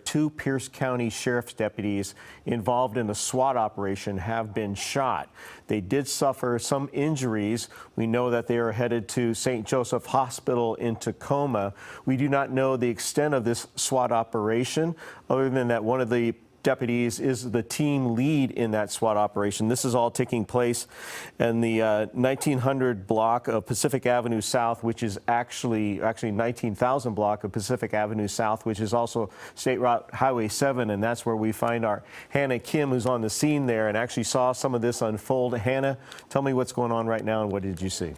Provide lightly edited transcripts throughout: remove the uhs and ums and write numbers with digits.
Two Pierce County Sheriff's deputies involved in a SWAT operation have been shot. They did suffer some injuries. We know that they are headed to St. Joseph Hospital in Tacoma. We do not know the extent of this SWAT operation, other than that one of the deputies is the team lead in that SWAT operation. This is all taking place in the 1900 block of Pacific Avenue South, which is actually 19,000 block of Pacific Avenue South, which is also State Route Highway 7, and that's where we find our Hana Kim, who's on the scene there and actually saw some of this unfold. Hannah, tell me what's going on right now and what did you see?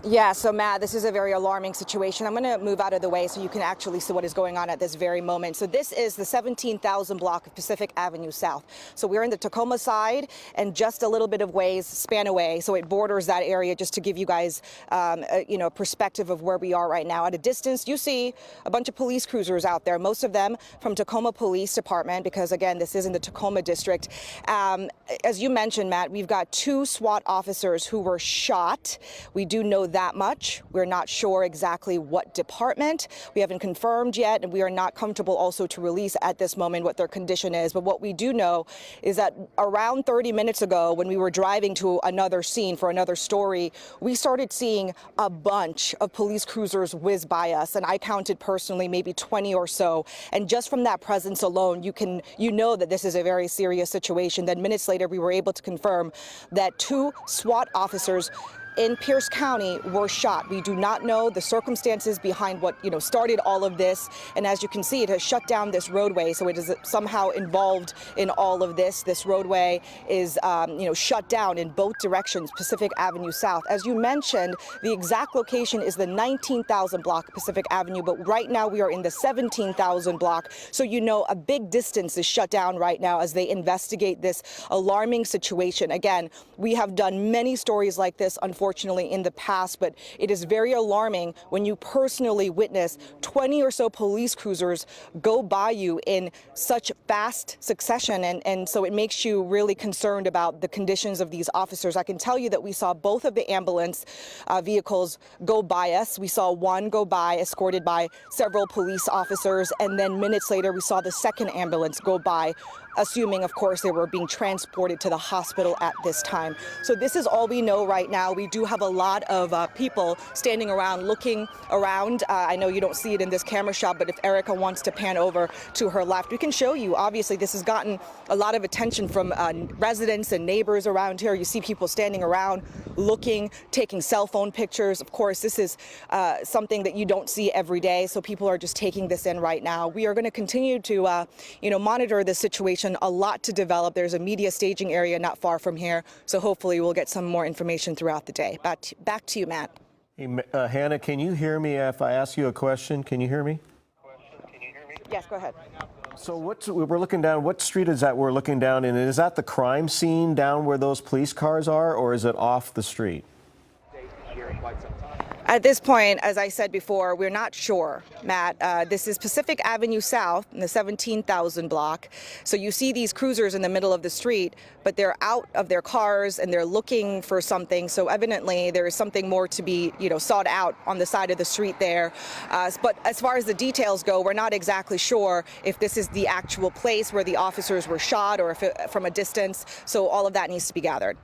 Yeah, so Matt, this is a very alarming situation. I'm going to move out of the way so you can actually see what is going on at this very moment. So this is the 17,000 block of Pacific Avenue South. So we're in the Tacoma side and just a little bit of ways Spanaway. So it borders that area, just to give you guys, a perspective of where we are right now. At a distance, you see a bunch of police cruisers out there, most of them from Tacoma Police Department, because again, this is in the Tacoma district. As you mentioned, Matt, we've got two SWAT officers who were shot. We do know that much. We're not sure exactly what department. We haven't confirmed yet, and we are not comfortable also to release at this moment what their condition is. But what we do know is that around 30 minutes ago, when we were driving to another scene for another story, we started seeing a bunch of police cruisers whiz by us, and I counted personally maybe 20 or so. And just from that presence alone, you know that this is a very serious situation. Then minutes later, we were able to confirm that two SWAT officers in Pierce County were shot. We do not know the circumstances behind what started all of this, and as you can see, it has shut down this roadway, so it is somehow involved in all of this. This roadway is shut down in both directions, Pacific Avenue South. As you mentioned, the exact location is the 19,000 block of Pacific Avenue, but right now we are in the 17,000 block, so a big distance is shut down right now as they investigate this alarming situation. Again, we have done many stories like this, unfortunately, in the past, but it is very alarming when you personally witness 20 or so police cruisers go by you in such fast succession, and so it makes you really concerned about the conditions of these officers. I can tell you that we saw both of the ambulance vehicles go by us. We saw one go by escorted by several police officers, and then minutes later we saw the second ambulance go by, assuming, of course, they were being transported to the hospital at this time. So this is all we know right now. We do have a lot of people standing around, looking around. I know you don't see it in this camera shot, but if Erica wants to pan over to her left, we can show you. Obviously, this has gotten a lot of attention from residents and neighbors around here. You see people standing around, looking, taking cell phone pictures. Of course, this is something that you don't see every day, so people are just taking this in right now. We are going to continue to, monitor this situation. A lot to develop. There's a media staging area not far from here, so hopefully we'll get some more information throughout the day. Back to you, Matt. Hey, Hannah, can you hear me if I ask you a question? Can you hear me? Yes, go ahead. So we're looking down, what street is that we're looking down in? Is that the crime scene down where those police cars are, or is it off the street? At this point, as I said before, we're not sure, Matt. This is Pacific Avenue South in the 17,000 block. So you see these cruisers in the middle of the street, but they're out of their cars and they're looking for something. So evidently there is something more to be, sought out on the side of the street there. But as far as the details go, we're not exactly sure if this is the actual place where the officers were shot or if from a distance. So all of that needs to be gathered.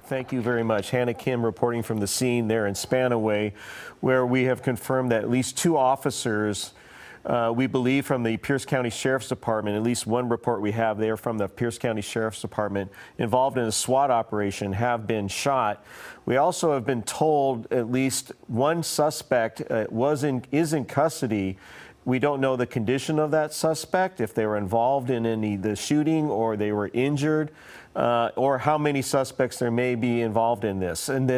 Thank you very much. Hana Kim reporting from the scene there in Spanaway, where we have confirmed that at least two officers, we believe from the Pierce County Sheriff's Department, at least one report we have there from the Pierce County Sheriff's Department, involved in a SWAT operation have been shot. We also have been told at least one suspect is in custody. We don't know the condition of that suspect, if they were involved in the shooting or they were injured, or how many suspects there may be involved in this. And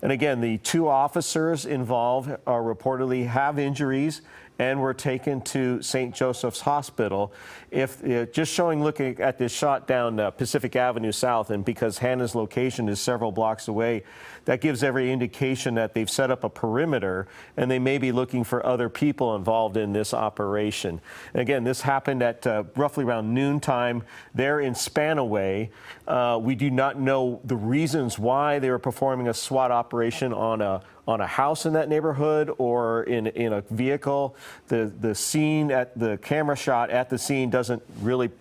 again, the two officers involved reportedly have injuries and were taken to St. Joseph's Hospital. Looking at this shot down Pacific Avenue South, and because Hannah's location is several blocks away, that gives every indication that they've set up a perimeter and they may be looking for other people involved in this operation. And again, this happened at roughly around noontime there in Spanaway. We do not know the reasons why they were performing a SWAT operation on a house in that neighborhood or in a vehicle. The scene at the camera shot at the scene doesn't really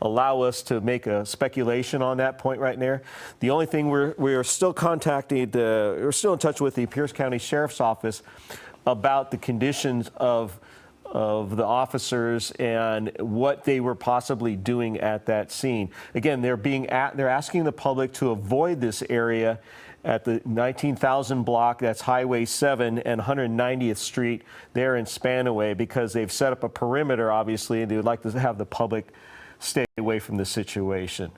allow us to make a speculation on that point right there. The only thing we're still we're still in touch with the Pierce County Sheriff's Office about the conditions of the officers and what they were possibly doing at that scene. Again, they're asking the public to avoid this area at the 19,000 block, that's Highway 7 and 190th Street there in Spanaway, because they've set up a perimeter, obviously, and they would like to have the public stay away from the situation.